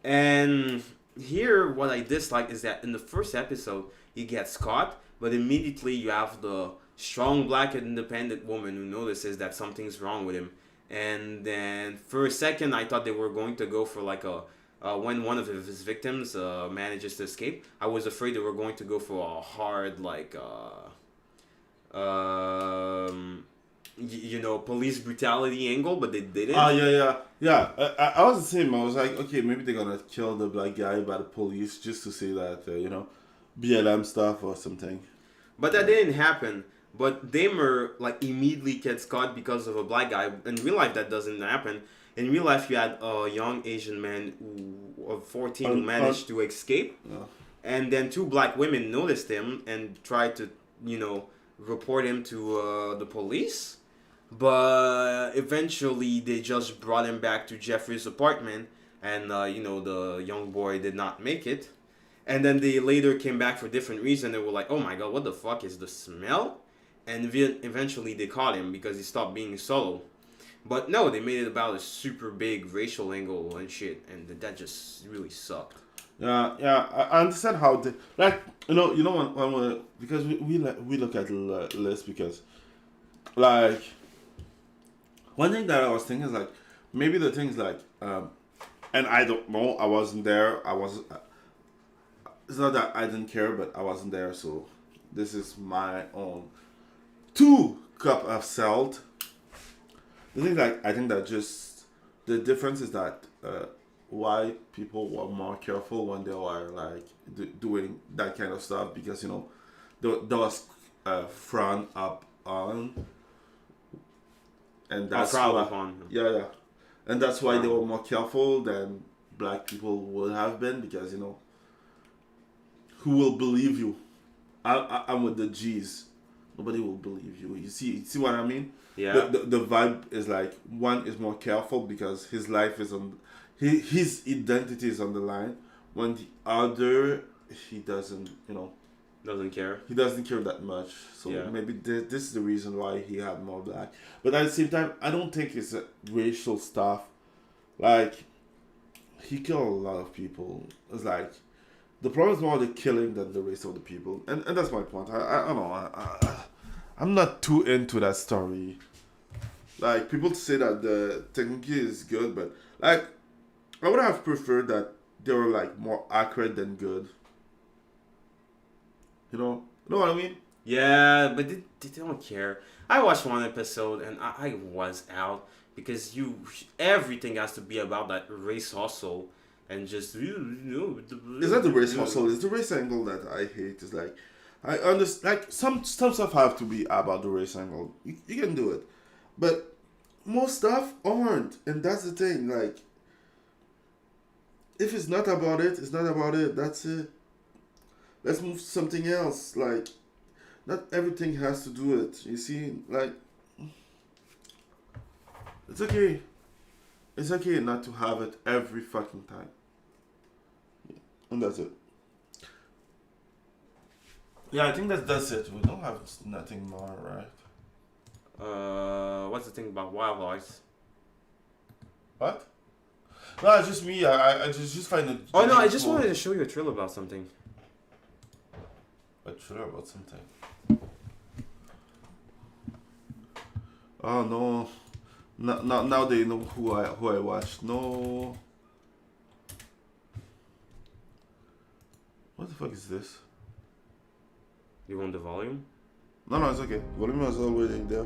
And here, what I dislike is that in the first episode, he gets caught, but immediately you have the strong black independent woman who notices that something's wrong with him. And then for a second I thought they were going to go for like when one of his victims manages to escape, I was afraid they were going to go for a hard like police brutality angle, but they didn't. Yeah. I was the same. I was like, okay, maybe they're gonna kill the black guy by the police just to say that BLM stuff or something. But that didn't happen. But Dahmer immediately gets caught because of a black guy. In real life, that doesn't happen. In real life, you had a young Asian man of 14 who managed to escape. Yeah. And then 2 black women noticed him and tried to, report him to the police. But eventually, they just brought him back to Jeffrey's apartment. And, the young boy did not make it. And then they later came back for different reasons. They were like, oh my god, what the fuck is the smell? And eventually they caught him because he stopped being solo. But no, they made it about a super big racial angle and shit. And that just really sucked. Yeah, I understand how they... Like, when because we look at the list because... Like... One thing that I was thinking is like... Maybe the things like... and I don't know, I wasn't there. it's not that I didn't care, but I wasn't there, so this is my own 2 cup of salt. The thing that I think that just the difference is that white people were more careful when they were like doing that kind of stuff because you know there was frowned up on, and that's why, yeah, and that's why they were more careful than black people would have been because you know who will believe you? I'm with the G's. Nobody will believe you. You see what I mean? Yeah. The vibe is like one is more careful because his life is on, his identity is on the line. When the other, he doesn't, you know, doesn't care. He doesn't care that much. So maybe this is the reason why he had more black. But at the same time, I don't think it's racial stuff. Like he killed a lot of people. It's like the problem is more the killing than the race of the people, and that's my point. I don't know. I'm not too into that story. Like people say that the technique is good, but like I would have preferred that they were like more accurate than good. You know what I mean? Yeah, but they don't care. I watched one episode and I was out because everything has to be about that race hustle. And just it's not the race hustle. It's the race angle that I hate. It's like I understand. Like some stuff have to be about the race angle. You can do it, but most stuff aren't, and that's the thing. Like if it's not about it, it's not about it. That's it. Let's move to something else. Like not everything has to do it. You see, like it's okay. It's okay not to have it every fucking time. And that's it. Yeah, I think that's it. We don't have nothing more, right? What's the thing about wildlife? What? No, it's just me. I just find it. Oh no, I just wanted to show you a trailer about something. A trailer about something. Oh no. Now they know who I watched. No. What the fuck is this? You want the volume? No, it's okay. Volume is already there.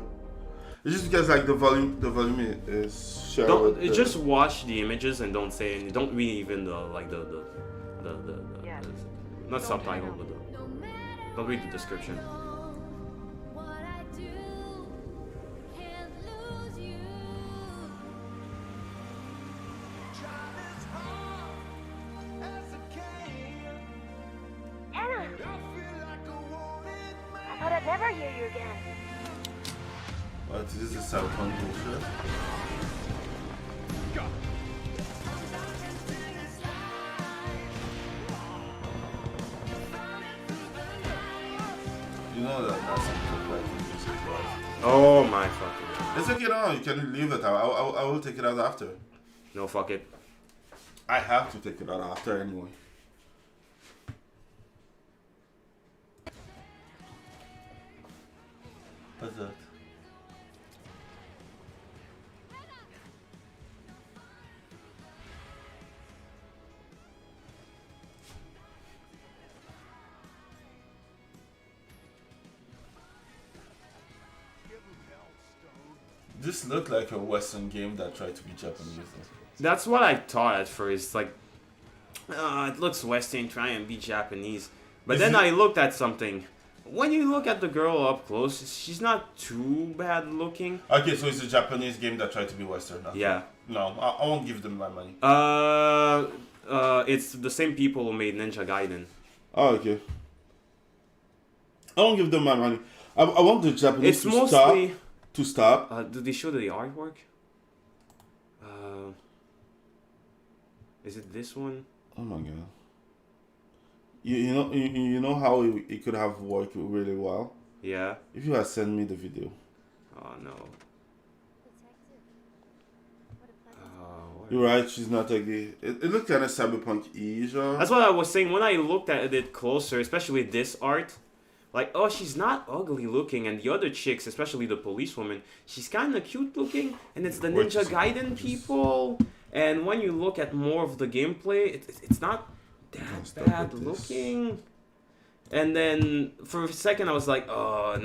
It's just because like the volume is shared. Just watch the images and don't say any. Don't read even the not subtitle, but don't read the description. I'd never hear you again. What, this is cyberpunk bullshit? You know that that's some copyright music, right? Oh my fucking. It's okay, no, you can leave it out. I will take it out after. No, fuck it. I have to take it out after anyway. What's that? This looked like a Western game that tried to be Japanese. That's what I thought at first. Like, it looks Western, try and be Japanese. But then I looked at something. When you look at the girl up close, she's not too bad looking. Okay, so it's a Japanese game that tried to be Western. Okay. Yeah. No, I won't give them my money. It's the same people who made Ninja Gaiden. Oh, okay. I won't give them my money. I want the Japanese to stop. Do they show the artwork? Is it this one? Oh my god. You know how it could have worked really well? Yeah. If you had sent me the video. Oh no. You're right, she's not ugly. It looked kind of cyberpunk-ish. That's what I was saying. When I looked at it closer, especially this art, like, oh, she's not ugly looking, and the other chicks, especially the policewoman, she's kind of cute looking, and it's the Ninja Gaiden people. And when you look at more of the gameplay, it's not that bad looking. And then for a second I was like, they're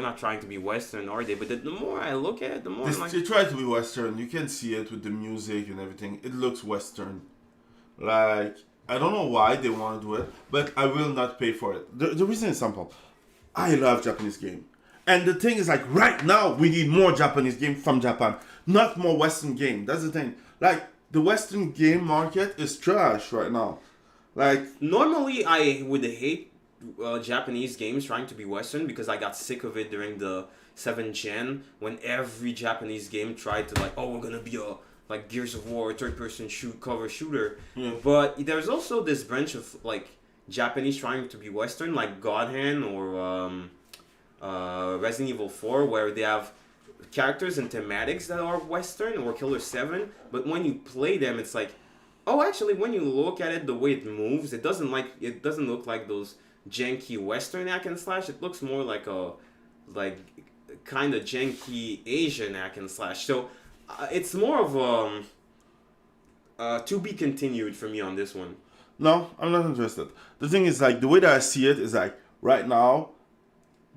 not trying to be Western, are they? But the more I look at it, the more I'm like, they try to be Western. You can see it with the music and everything. It looks Western. Like, I don't know why they want to do it, but I will not pay for it. The reason is simple. I love Japanese game. And the thing is, like, right now, we need more Japanese game from Japan. Not more Western game. That's the thing. Like, the Western game market is trash right now. Like, normally I would hate Japanese games trying to be Western because I got sick of it during the 7th gen when every Japanese game tried to like, we're gonna be a like Gears of War third-person cover shooter. Yeah. But there's also this branch of like Japanese trying to be Western, like God Hand or Resident Evil 4, where they have characters and thematics that are Western, or Killer 7. But when you play them, it's like, actually, when you look at it, the way it moves, it doesn't look like those janky Western hack and slash. It looks more like a kind of janky Asian hack and slash. So it's more of to be continued for me on this one. No, I'm not interested. The thing is, like, the way that I see it is like right now,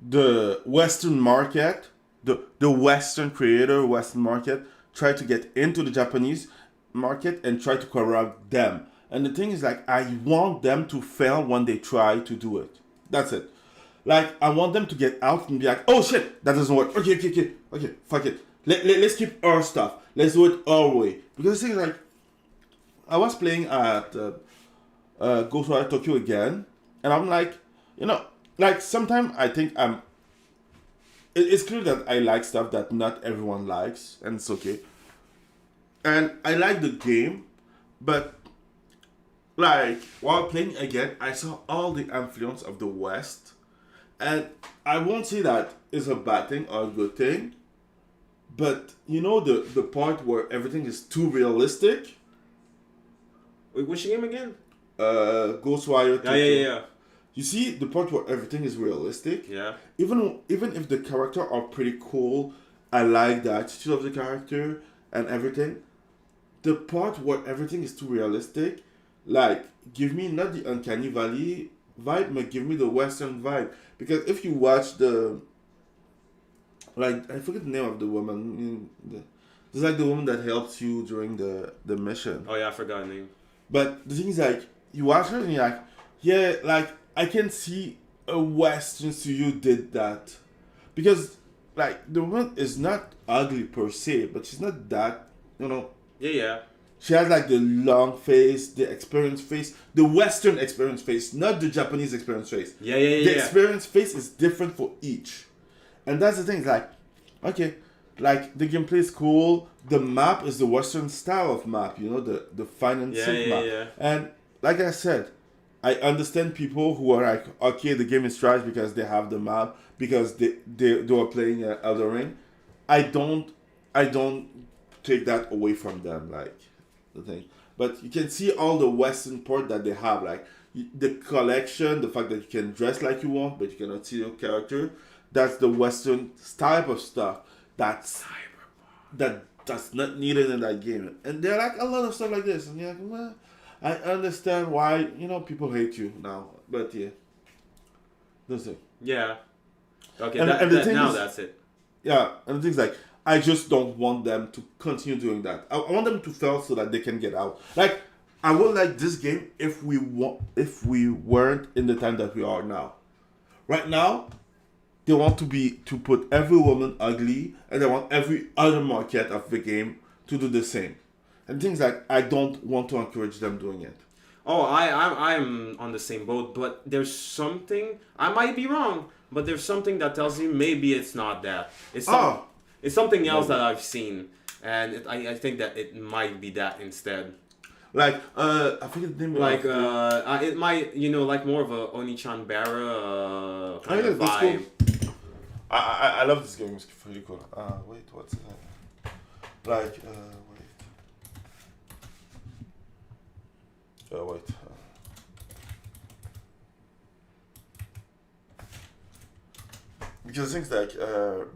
the Western market, the Western creator, Western market, try to get into the Japanese market and try to corrupt them. And the thing is, like, I want them to fail when they try to do it. That's it. Like, I want them to get out and be like, oh shit, that doesn't work. Okay, fuck it. Let's keep our stuff. Let's do it our way. Because the thing is, like, I was playing at Ghostwire Tokyo again, and I'm like, like, sometimes I think it's clear that I like stuff that not everyone likes, and it's okay. And I like the game, but like, while playing again, I saw all the influence of the West, and I won't say that is a bad thing or a good thing, but the part where everything is too realistic. Wait, which game again? Ghostwire Tokyo. Yeah. You see the part where everything is realistic? Yeah. Even if the characters are pretty cool, I like the attitude of the character and everything. The part where everything is too realistic, like, give me not the Uncanny Valley vibe, but give me the Western vibe. Because if you watch I forget the name of the woman. It's like the woman that helps you during the mission. Oh yeah, I forgot her name. But the thing is, like, you watch her and you're like, yeah, like, I can see a Western studio did that. Because, like, the woman is not ugly per se, but she's not that, Yeah. She has, like, the long face, the experience face, the Western experience face, not the Japanese experience face. Yeah. The experience face is different for each. And that's the thing, it's like, okay, like, the gameplay is cool, the map is the Western style of map, the fine and sync map. Yeah. And, like I said, I understand people who are like, okay, the game is trash because they have the map, because they are playing Elden Ring. I don't take that away from them, like, the thing. But you can see all the Western part that they have, like, the collection, the fact that you can dress like you want, but you cannot see your character. That's the Western type of stuff that's not needed in that game. And there are, like, a lot of stuff like this, and you're like, well, I understand why, people hate you now, but yeah. That's it. Yeah. Okay, that's it. Yeah, and the thing's like, I just don't want them to continue doing that. I want them to fail so that they can get out. Like, I would like this game if we weren't in the time that we are now. Right now, they want to put every woman ugly, and they want every other market of the game to do the same. And things like, I don't want to encourage them doing it. Oh, I'm on the same boat, but there's something, I might be wrong, but there's something that tells me maybe it's not that. It's something else that I've seen, and I think that it might be that instead. Like, I forget the name like, of it might, like more of a Oni-chan Bara kind of vibe. Cool. I love this game, it's pretty cool. Wait, what's it? Like, wait. Because things like,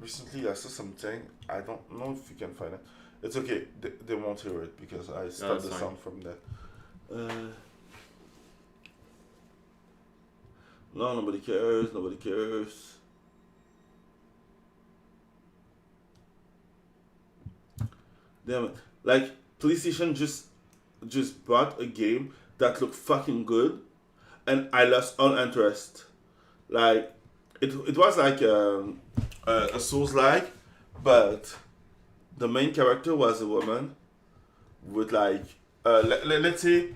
recently I saw something, I don't know if you can find it. It's okay, they won't hear it because I stopped the sound from that. No, nobody cares. Nobody cares. Damn it! Like PlayStation just bought a game that looked fucking good, and I lost all interest. Like it was like a Souls-like, but the main character was a woman with like let's say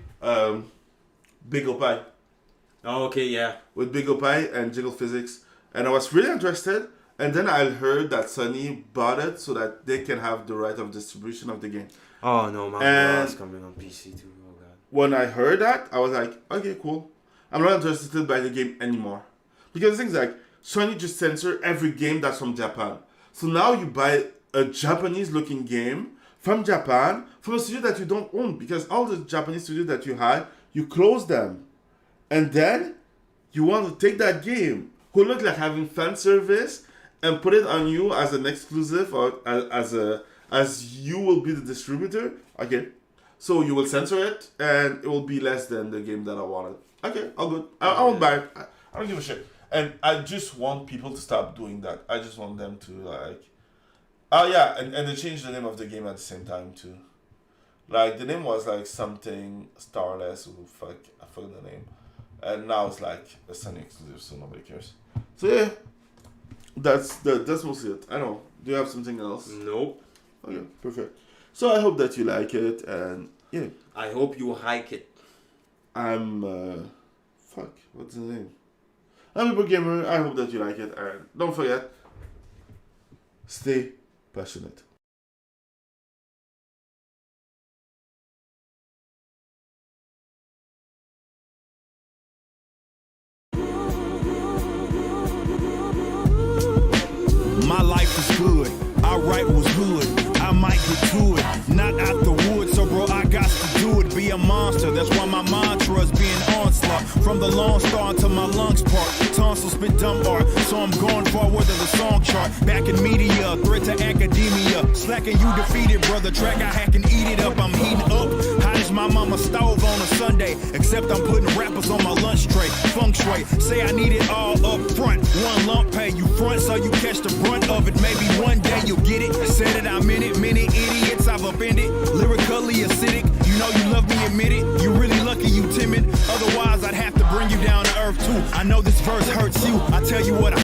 Big Opie. Oh, okay, yeah. With Big Opie and Jiggle Physics, and I was really interested. And then I heard that Sony bought it so that they can have the right of distribution of the game. Oh no, my is coming on PC too. Oh god. When I heard that, I was like, okay, cool. I'm not interested by the game anymore. Because things like Sony just censor every game that's from Japan. So now you buy a Japanese looking game from Japan, from a studio that you don't own. Because all the Japanese studios that you had, you close them. And then you want to take that game, who look like having fan service, and put it on you as an exclusive or as you will be the distributor. Okay, so you will censor it and it will be less than the game that I wanted. Okay, all good. I won't buy it. I don't give a shit. And I just want people to stop doing that. I just want them to like, oh yeah, and they changed the name of the game at the same time too. Like the name was like something Starless or I forgot the name, and now it's like a Sony exclusive, so nobody cares. So yeah. That's mostly it. I don't know. Do you have something else? Nope. Okay, perfect. So I hope that you like it, and yeah. I hope you hike it. I'm what's the name? I'm a pro gamer. I hope that you like it, and don't forget, stay passionate. My life is good. I write was good. I might get to it. Not out the woods, so bro, I got to do it. Be a monster. That's why my mantra is being onslaught. From the Lone Star to my lungs part. Tonsils spit dumb art. So I'm going forward to the song chart. Back in media, threat to academia. Slacking, you defeated, brother. Track, I hack and eat it up. I'm heating up. Hot as my mama's stove on a Sunday. Except I'm putting rappers on my lunch tray. Feng shui. Say I need it all up front. One lump pay you front so you catch the brunt of it. Maybe one day you'll get it. Said it, I'm in it. Many idiots I've offended. Lyrically acidic. You know you love me, admit it. You really lucky you timid. Otherwise I'd have to bring you down to earth too. I know this verse hurts you. I tell you what I